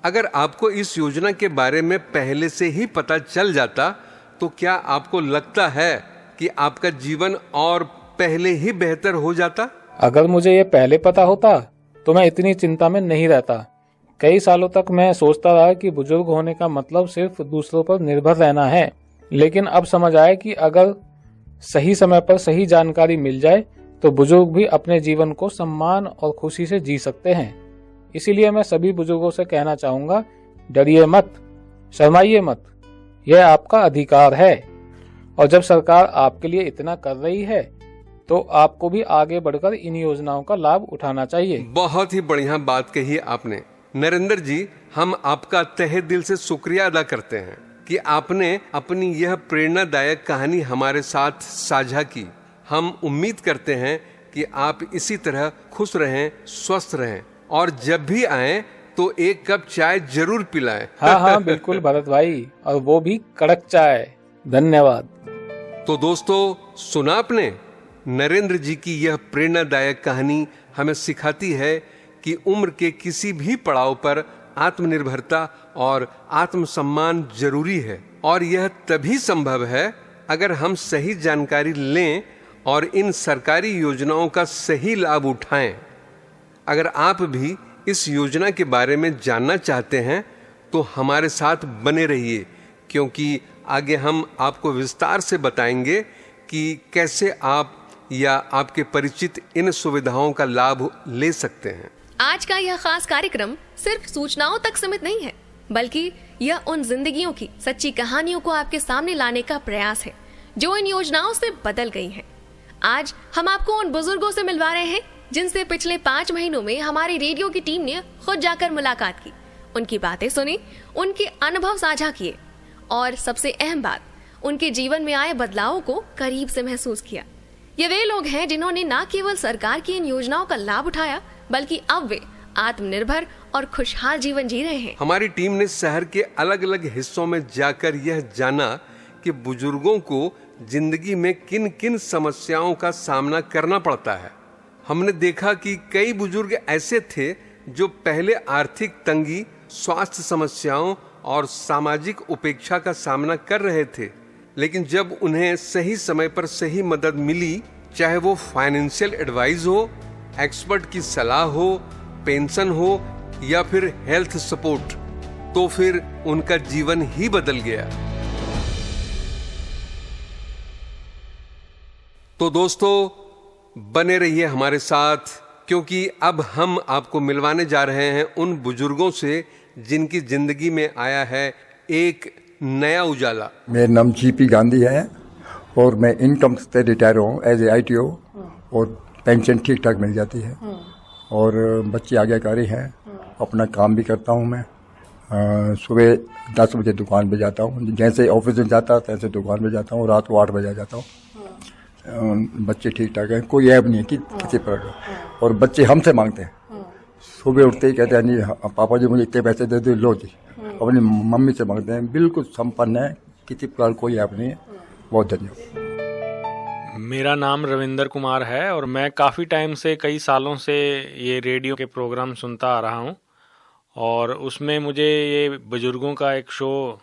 अगर आपको इस योजना के बारे में पहले से ही पता चल जाता तो क्या आपको लगता है कि आपका जीवन और पहले ही बेहतर हो जाता? अगर मुझे ये पहले पता होता तो मैं इतनी चिंता में नहीं रहता। कई सालों तक मैं सोचता रहा कि बुजुर्ग होने का मतलब सिर्फ दूसरों पर निर्भर रहना है, लेकिन अब समझ आया कि अगर सही समय पर सही जानकारी मिल जाए तो बुजुर्ग भी अपने जीवन को सम्मान और खुशी से जी सकते हैं। इसीलिए मैं सभी बुजुर्गों से कहना चाहूंगा, डरिए मत, शर्माइए मत, यह आपका अधिकार है। और जब सरकार आपके लिए इतना कर रही है तो आपको भी आगे बढ़कर इन योजनाओं का लाभ उठाना चाहिए। बहुत ही बढ़िया बात कही आपने नरेंद्र जी। हम आपका तहे दिल से शुक्रिया अदा करते हैं कि आपने अपनी यह प्रेरणादायक कहानी हमारे साथ साझा की। हम उम्मीद करते हैं कि आप इसी तरह खुश रहें, स्वस्थ रहें और जब भी आएं तो एक कप चाय जरूर पिलाएं। हाँ बिल्कुल भरत भाई, और वो भी कड़क चाय। धन्यवाद। तो दोस्तों, सुना आपने, नरेंद्र जी की यह प्रेरणादायक कहानी हमें सिखाती है कि उम्र के किसी भी पड़ाव पर आत्मनिर्भरता और आत्मसम्मान जरूरी है, और यह तभी संभव है अगर हम सही जानकारी लें और इन सरकारी योजनाओं का सही लाभ उठाएं। अगर आप भी इस योजना के बारे में जानना चाहते हैं तो हमारे साथ बने रहिए, क्योंकि आगे हम आपको विस्तार से बताएंगे कि कैसे आप या आपके परिचित इन सुविधाओं का लाभ ले सकते हैं। आज का यह खास कार्यक्रम सिर्फ सूचनाओं तक सीमित नहीं है, बल्कि यह उन जिंदगियों की सच्ची कहानियों को आपके सामने लाने का प्रयास है जो इन योजनाओं से बदल गई हैं। आज हम आपको उन बुजुर्गों से मिलवा रहे हैं जिनसे पिछले 5 महीनों में हमारी रेडियो की टीम ने खुद जाकर मुलाकात की, उनकी बातें सुनी, उनके अनुभव साझा किए और सबसे अहम बात, उनके जीवन में आए बदलावों को करीब से महसूस किया। ये वे लोग हैं जिन्होंने न केवल सरकार की इन योजनाओं का लाभ उठाया, बल्कि अब वे आत्मनिर्भर और खुशहाल जीवन जी रहे हैं। हमारी टीम ने शहर के अलग अलग हिस्सों में जाकर यह जाना कि बुजुर्गों को जिंदगी में किन किन समस्याओं का सामना करना पड़ता है। हमने देखा कि कई बुजुर्ग ऐसे थे जो पहले आर्थिक तंगी, स्वास्थ्य समस्याओं और सामाजिक उपेक्षा का सामना कर रहे थे, लेकिन जब उन्हें सही समय पर सही मदद मिली, चाहे वो फाइनेंशियल एडवाइस हो, एक्सपर्ट की सलाह हो, पेंशन हो या फिर हेल्थ सपोर्ट, तो फिर उनका जीवन ही बदल गया। तो दोस्तों, बने रहिए हमारे साथ, क्योंकि अब हम आपको मिलवाने जा रहे हैं उन बुजुर्गों से जिनकी जिंदगी में आया है एक नया उजाला। मेरा नाम जीपी गांधी है और मैं इनकम से रिटायर हूँ एज ए ITO, और पेंशन ठीक ठाक मिल जाती है और बच्चे आज्ञाकारी हैं। अपना काम भी करता हूँ मैं। सुबह 10 बजे दुकान पे जाता हूँ, जैसे ऑफिस में जाता तैसे दुकान पे जाता हूँ, रात को 8 बजे जाता हूँ। बच्चे ठीक ठाक हैं, कोई ऐब नहीं है कि किसी पर। और बच्चे हमसे मांगते हैं, सुबह उठते ही कहते हैं नहीं पापा जी मुझे इतने पैसे दे दो, लो जी। अपनी मम्मी से मांगते हैं। बिल्कुल संपन्न है, किसी प्रकार कोई ऐप नहीं है। बहुत धन्यवाद। मेरा नाम रविंदर कुमार है और मैं काफ़ी टाइम से, कई सालों से ये रेडियो के प्रोग्राम सुनता आ रहा हूँ, और उसमें मुझे ये बुजुर्गों का एक शो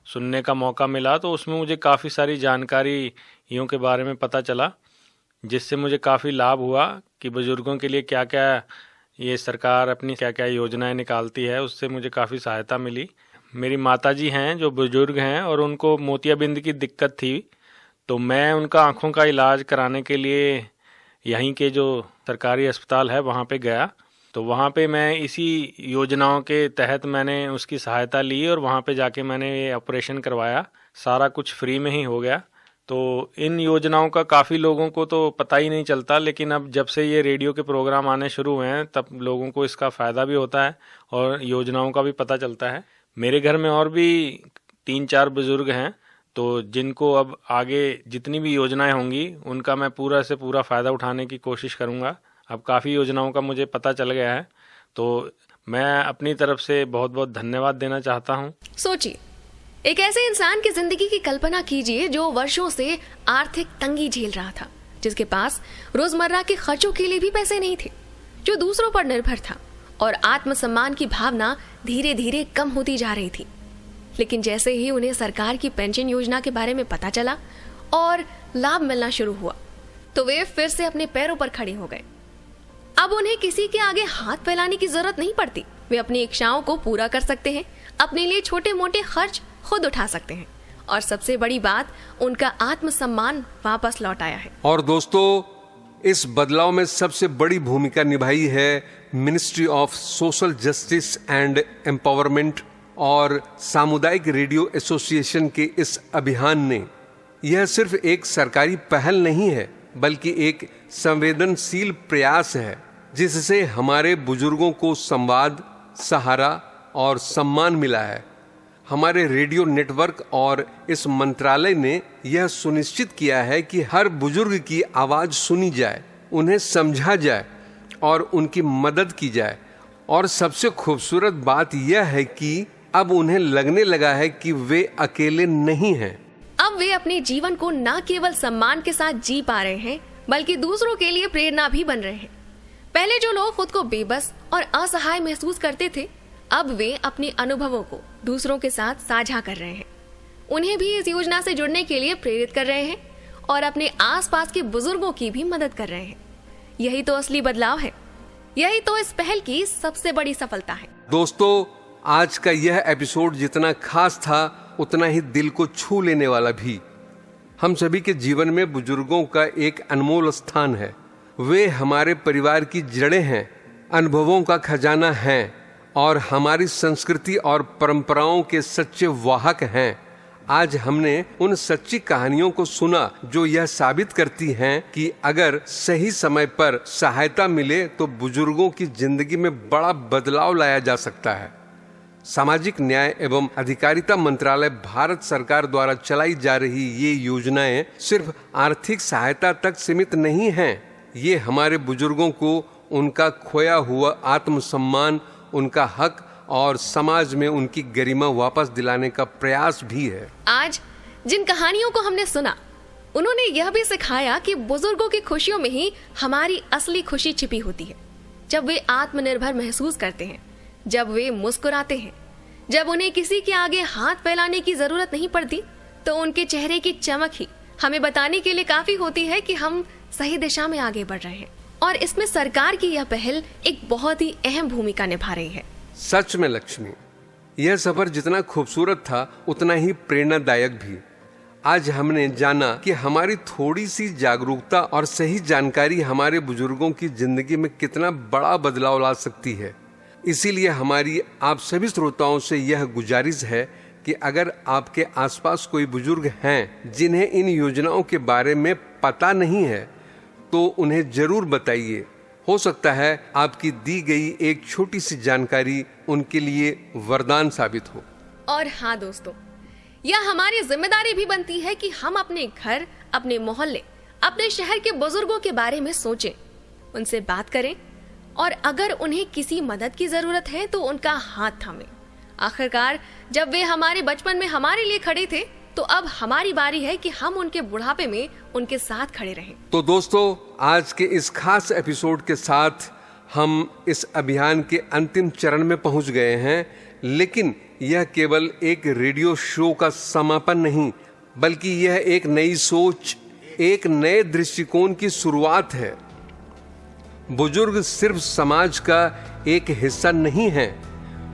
सुनने का मौका मिला, तो उसमें मुझे काफ़ी सारी जानकारियों के बारे में पता चला, जिससे मुझे काफ़ी लाभ हुआ कि बुजुर्गों के लिए क्या क्या ये सरकार अपनी क्या क्या योजनाएं निकालती है। उससे मुझे काफ़ी सहायता मिली। मेरी माताजी हैं जो बुजुर्ग हैं और उनको मोतियाबिंद की दिक्कत थी, तो मैं उनका आँखों का इलाज कराने के लिए यहीं के जो सरकारी अस्पताल है वहाँ पे गया। तो वहाँ पे मैं इसी योजनाओं के तहत मैंने उसकी सहायता ली और वहाँ पे जाके मैंने ये ऑपरेशन करवाया। सारा कुछ फ्री में ही हो गया। तो इन योजनाओं का काफ़ी लोगों को तो पता ही नहीं चलता, लेकिन अब जब से ये रेडियो के प्रोग्राम आने शुरू हुए हैं तब लोगों को इसका फ़ायदा भी होता है और योजनाओं का भी पता चलता है। मेरे घर में और भी 3-4 बुजुर्ग हैं, तो जिनको अब आगे जितनी भी योजनाएं होंगी उनका मैं पूरा से पूरा फ़ायदा उठाने की कोशिश करूँगा। अब काफ़ी योजनाओं का मुझे पता चल गया है, तो मैं अपनी तरफ से बहुत बहुत धन्यवाद देना चाहता हूँ। सोचिए, एक ऐसे इंसान की जिंदगी की कल्पना कीजिए जो वर्षों से आर्थिक तंगी झेल रहा था, जिसके पास रोजमर्रा के खर्चों के लिए भी पैसे नहीं थे, जो दूसरों पर निर्भर था और आत्मसम्मान की भावना धीरे धीरे कम होती जा रही थी। लेकिन जैसे ही उन्हें सरकार की पेंशन योजना के बारे में पता चला और लाभ मिलना शुरू हुआ, तो वे फिर से अपने पैरों पर खड़े हो गए। अब उन्हें किसी के आगे हाथ फैलाने की जरूरत नहीं पड़ती। वे अपनी इच्छाओं को पूरा कर सकते हैं, अपने लिए छोटे मोटे खर्च खुद उठा सकते हैं, और सबसे बड़ी बात, उनका आत्मसम्मान वापस लौट आया है। और दोस्तों, इस बदलाव में सबसे बड़ी भूमिका निभाई है ministry of social justice and empowerment और सामुदायिक रेडियो एसोसिएशन के इस अभियान ने। यह सिर्फ एक सरकारी पहल नहीं है, बल्कि एक संवेदनशील प्रयास है, जिससे हमारे बुजुर्गों को संवाद, सहारा और सम्मान मिला है। हमारे रेडियो नेटवर्क और इस मंत्रालय ने यह सुनिश्चित किया है कि हर बुजुर्ग की आवाज सुनी जाए, उन्हें समझा जाए और उनकी मदद की जाए। और सबसे खूबसूरत बात यह है कि अब उन्हें लगने लगा है कि वे अकेले नहीं हैं। अब वे अपने जीवन को न केवल सम्मान के साथ जी पा रहे हैं, बल्कि दूसरों के लिए प्रेरणा भी बन रहे हैं। पहले जो लोग खुद को बेबस और असहाय महसूस करते थे, अब वे अपने अनुभवों को दूसरों के साथ साझा कर रहे हैं। उन्हें भी इस योजना से जुड़ने के लिए प्रेरित कर रहे हैं और अपने आसपास के बुजुर्गों की भी मदद कर रहे हैं। यही तो असली बदलाव है, यही तो इस पहल की सबसे बड़ी सफलता है। दोस्तों, आज का यह एपिसोड जितना खास था उतना ही दिल को छू लेने वाला भी। हम सभी के जीवन में बुजुर्गों का एक अनमोल स्थान है। वे हमारे परिवार की जड़ें हैं, अनुभवों का खजाना हैं और हमारी संस्कृति और परंपराओं के सच्चे वाहक हैं। आज हमने उन सच्ची कहानियों को सुना जो यह साबित करती हैं कि अगर सही समय पर सहायता मिले तो बुजुर्गों की जिंदगी में बड़ा बदलाव लाया जा सकता है। सामाजिक न्याय एवं अधिकारिता मंत्रालय भारत सरकार द्वारा चलाई जा रही ये योजनाएं सिर्फ आर्थिक सहायता तक सीमित नहीं हैं। ये हमारे बुजुर्गों को उनका खोया हुआ आत्मसम्मान, उनका हक और समाज में उनकी गरिमा वापस दिलाने का प्रयास भी है। आज जिन कहानियों को हमने सुना, उन्होंने यह भी सिखाया कि बुजुर्गों की खुशियों में ही हमारी असली खुशी छिपी होती है। जब वे आत्मनिर्भर महसूस करते हैं, जब वे मुस्कुराते हैं, जब उन्हें किसी के आगे हाथ फैलाने की जरूरत नहीं पड़ती, तो उनके चेहरे की चमक ही हमें बताने के लिए काफी होती है कि हम सही दिशा में आगे बढ़ रहे हैं। और इसमें सरकार की यह पहल एक बहुत ही अहम भूमिका निभा रही है। सच में लक्ष्मी, यह सफर जितना खूबसूरत था उतना ही प्रेरणादायक भी। आज हमने जाना कि हमारी थोड़ी सी जागरूकता और सही जानकारी हमारे बुजुर्गों की जिंदगी में कितना बड़ा बदलाव ला सकती है। इसीलिए हमारी आप सभी श्रोताओं से यह गुजारिश है कि अगर आपके आसपास कोई बुजुर्ग हैं जिन्हें इन योजनाओं के बारे में पता नहीं है, तो उन्हें जरूर बताइए। हो सकता है आपकी दी गई एक छोटी सी जानकारी उनके लिए वरदान साबित हो। और हाँ दोस्तों, यह हमारी जिम्मेदारी भी बनती है कि हम अपने घर, अपने मोहल्ले, अपने शहर के बुजुर्गों के बारे में सोचें, उनसे बात करें और अगर उन्हें किसी मदद की जरूरत है तो उनका हाथ थामें। आखिरकार जब वे हमारे बचपन में हमारे लिए खड़े थे, तो अब हमारी बारी है कि हम उनके बुढ़ापे में उनके साथ खड़े रहें। तो दोस्तों, आज के इस खास एपिसोड के साथ हम इस अभियान के अंतिम चरण में पहुंच गए हैं। लेकिन यह केवल एक रेडियो शो का समापन नहीं, बल्कि यह एक नई सोच, एक नए दृष्टिकोण की शुरुआत है। बुजुर्ग सिर्फ समाज का एक हिस्सा नहीं है,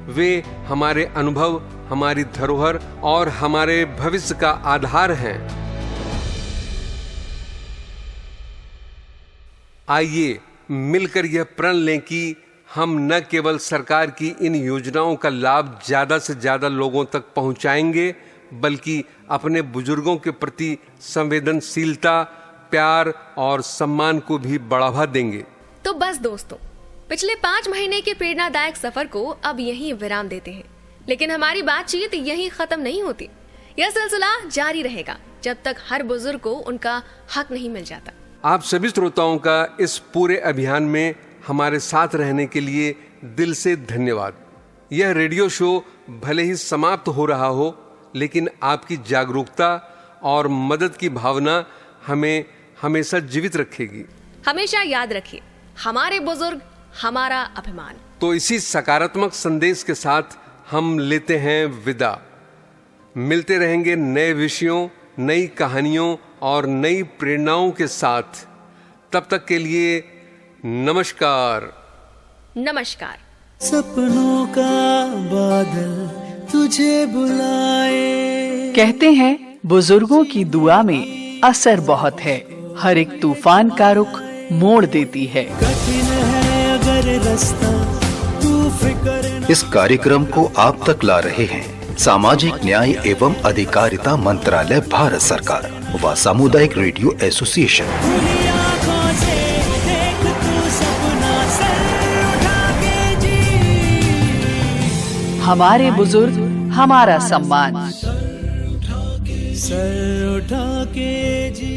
वे हमारे अनुभव, हमारी धरोहर और हमारे भविष्य का आधार हैं। आइए मिलकर यह प्रण लें कि हम न केवल सरकार की इन योजनाओं का लाभ ज्यादा से ज्यादा लोगों तक पहुंचाएंगे, बल्कि अपने बुजुर्गों के प्रति संवेदनशीलता, प्यार और सम्मान को भी बढ़ावा देंगे। तो बस दोस्तों, पिछले 5 महीने के प्रेरणादायक सफर को अब यहीं विराम देते हैं। लेकिन हमारी बातचीत यहीं खत्म नहीं होती। यह सिलसिला जारी रहेगा जब तक हर बुजुर्ग को उनका हक नहीं मिल जाता। आप सभी श्रोताओं का इस पूरे अभियान में हमारे साथ रहने के लिए दिल से धन्यवाद। यह रेडियो शो भले ही समाप्त हो रहा हो, लेकिन आपकी जागरूकता और मदद की भावना हमें हमेशा जीवित रखेगी। हमेशा याद रखिए, हमारे बुजुर्ग हमारा अभिमान। तो इसी सकारात्मक संदेश के साथ हम लेते हैं विदा। मिलते रहेंगे नए विषयों, नई कहानियों और नई प्रेरणाओं के साथ। तब तक के लिए नमस्कार। नमस्कार। सपनों का बादल तुझे बुलाए। कहते हैं बुजुर्गों की दुआ में असर बहुत है, हर एक तूफान का रुख मोड़ देती है। कठिन है अगर रास्ता, तू फिक्र न। इस कार्यक्रम को आप तक ला रहे हैं सामाजिक न्याय एवं अधिकारिता मंत्रालय भारत सरकार व सामुदायिक रेडियो एसोसिएशन। खुली आँखों से देख तू सपना, सर उठा के जी। हमारे बुजुर्ग हमारा सम्मान। सर उठा के जी।